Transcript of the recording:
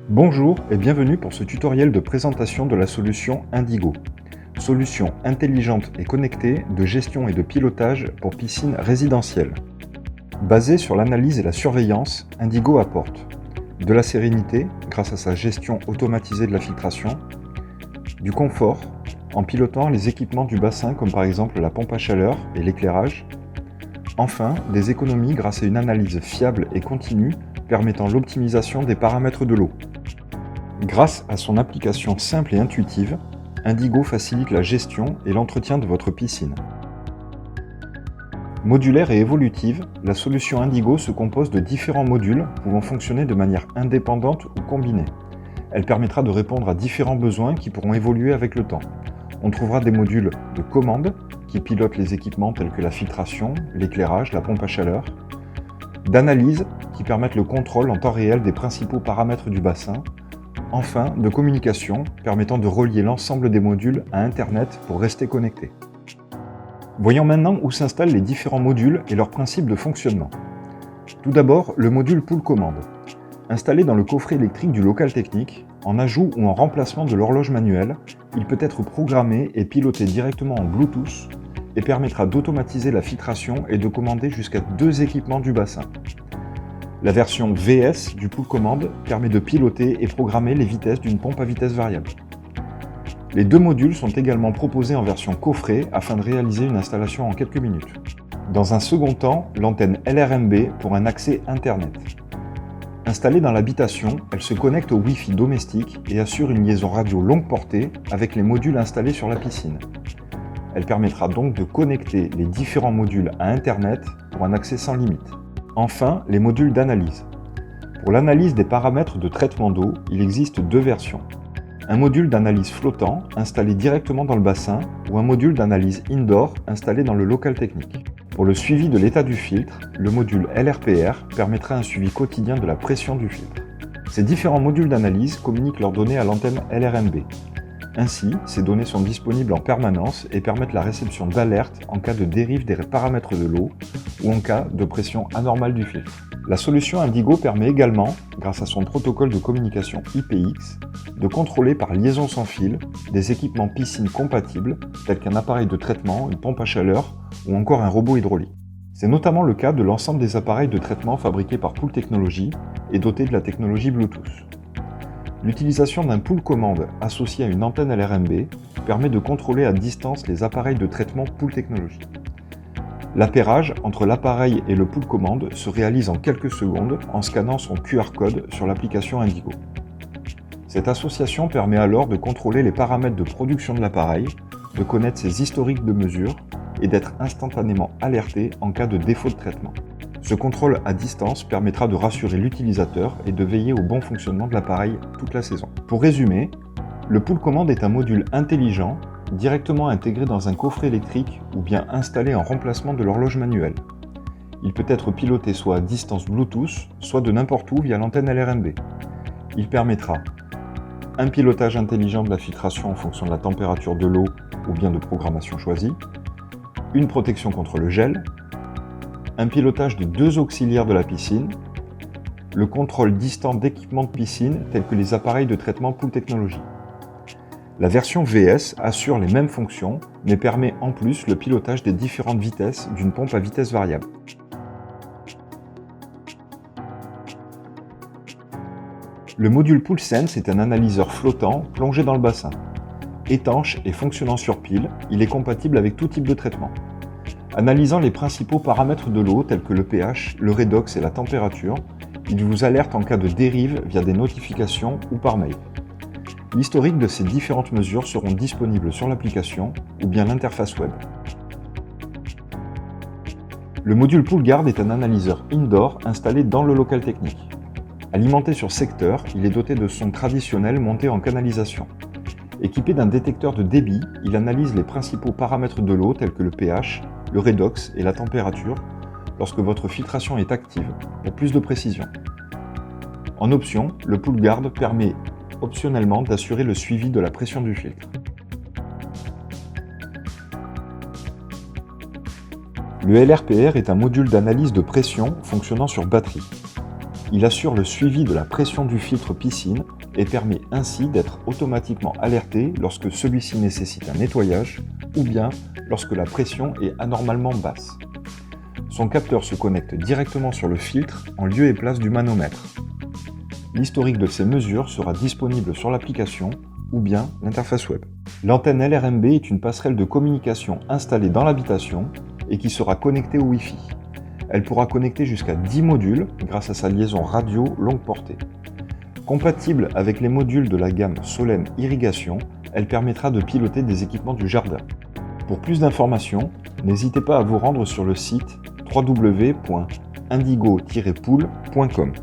Bonjour et bienvenue pour ce tutoriel de présentation de la solution Indigo. Solution intelligente et connectée de gestion et de pilotage pour piscines résidentielles. Basée sur l'analyse et la surveillance, Indigo apporte de la sérénité grâce à sa gestion automatisée de la filtration, du confort en pilotant les équipements du bassin comme par exemple la pompe à chaleur et l'éclairage, enfin des économies grâce à une analyse fiable et continue permettant l'optimisation des paramètres de l'eau. Grâce à son application simple et intuitive, Indigo facilite la gestion et l'entretien de votre piscine. Modulaire et évolutive, la solution Indigo se compose de différents modules pouvant fonctionner de manière indépendante ou combinée. Elle permettra de répondre à différents besoins qui pourront évoluer avec le temps. On trouvera des modules de commande qui pilotent les équipements tels que la filtration, l'éclairage, la pompe à chaleur, d'analyse qui permettent le contrôle en temps réel des principaux paramètres du bassin, enfin de communication permettant de relier l'ensemble des modules à Internet pour rester connecté. Voyons maintenant où s'installent les différents modules et leurs principes de fonctionnement. Tout d'abord, le module Pool Commande. Installé dans le coffret électrique du local technique, en ajout ou en remplacement de l'horloge manuelle, il peut être programmé et piloté directement en Bluetooth et permettra d'automatiser la filtration et de commander jusqu'à 2 équipements du bassin. La version VS du Pool Commande permet de piloter et programmer les vitesses d'une pompe à vitesse variable. Les 2 modules sont également proposés en version coffret afin de réaliser une installation en quelques minutes. Dans un second temps, l'antenne LRMB pour un accès Internet. Installée dans l'habitation, elle se connecte au Wi-Fi domestique et assure une liaison radio longue portée avec les modules installés sur la piscine. Elle permettra donc de connecter les différents modules à Internet pour un accès sans limite. Enfin, les modules d'analyse. Pour l'analyse des paramètres de traitement d'eau, il existe 2 versions. Un module d'analyse flottant installé directement dans le bassin ou un module d'analyse indoor installé dans le local technique. Pour le suivi de l'état du filtre, le module LRPR permettra un suivi quotidien de la pression du filtre. Ces différents modules d'analyse communiquent leurs données à l'antenne LRMB. Ainsi, ces données sont disponibles en permanence et permettent la réception d'alertes en cas de dérive des paramètres de l'eau ou en cas de pression anormale du filtre. La solution Indigo permet également, grâce à son protocole de communication IPX, de contrôler par liaison sans fil des équipements piscine compatibles tels qu'un appareil de traitement, une pompe à chaleur ou encore un robot hydraulique. C'est notamment le cas de l'ensemble des appareils de traitement fabriqués par Pool Technologies et dotés de la technologie Bluetooth. L'utilisation d'un pool commande associé à une antenne LRMB permet de contrôler à distance les appareils de traitement Pool Technologies. L'appairage entre l'appareil et le pool commande se réalise en quelques secondes en scannant son QR code sur l'application Indigo. Cette association permet alors de contrôler les paramètres de production de l'appareil, de connaître ses historiques de mesure et d'être instantanément alerté en cas de défaut de traitement. Ce contrôle à distance permettra de rassurer l'utilisateur et de veiller au bon fonctionnement de l'appareil toute la saison. Pour résumer, le Pool Commande est un module intelligent, directement intégré dans un coffret électrique ou bien installé en remplacement de l'horloge manuelle. Il peut être piloté soit à distance Bluetooth, soit de n'importe où via l'antenne LRMB. Il permettra un pilotage intelligent de la filtration en fonction de la température de l'eau ou bien de programmation choisie, une protection contre le gel, un pilotage des 2 auxiliaires de la piscine, le contrôle distant d'équipements de piscine tels que les appareils de traitement Pool Technologies. La version VS assure les mêmes fonctions, mais permet en plus le pilotage des différentes vitesses d'une pompe à vitesse variable. Le module PoolSense est un analyseur flottant plongé dans le bassin. Étanche et fonctionnant sur pile, il est compatible avec tout type de traitement. Analysant les principaux paramètres de l'eau tels que le pH, le redox et la température, il vous alerte en cas de dérive via des notifications ou par mail. L'historique de ces différentes mesures seront disponibles sur l'application ou bien l'interface web. Le module PoolGuard est un analyseur indoor installé dans le local technique. Alimenté sur secteur, il est doté de son traditionnel monté en canalisation. Équipé d'un détecteur de débit, il analyse les principaux paramètres de l'eau tels que le pH, le redox et la température lorsque votre filtration est active pour plus de précision. En option, le PoolGuard permet optionnellement d'assurer le suivi de la pression du filtre. Le LRPR est un module d'analyse de pression fonctionnant sur batterie. Il assure le suivi de la pression du filtre piscine et permet ainsi d'être automatiquement alerté lorsque celui-ci nécessite un nettoyage ou bien lorsque la pression est anormalement basse. Son capteur se connecte directement sur le filtre en lieu et place du manomètre. L'historique de ces mesures sera disponible sur l'application ou bien l'interface web. L'antenne LRMB est une passerelle de communication installée dans l'habitation et qui sera connectée au Wi-Fi. Elle pourra connecter jusqu'à 10 modules grâce à sa liaison radio longue portée. Compatible avec les modules de la gamme Solem Irrigation, elle permettra de piloter des équipements du jardin. Pour plus d'informations, n'hésitez pas à vous rendre sur le site www.indigo-pool.com.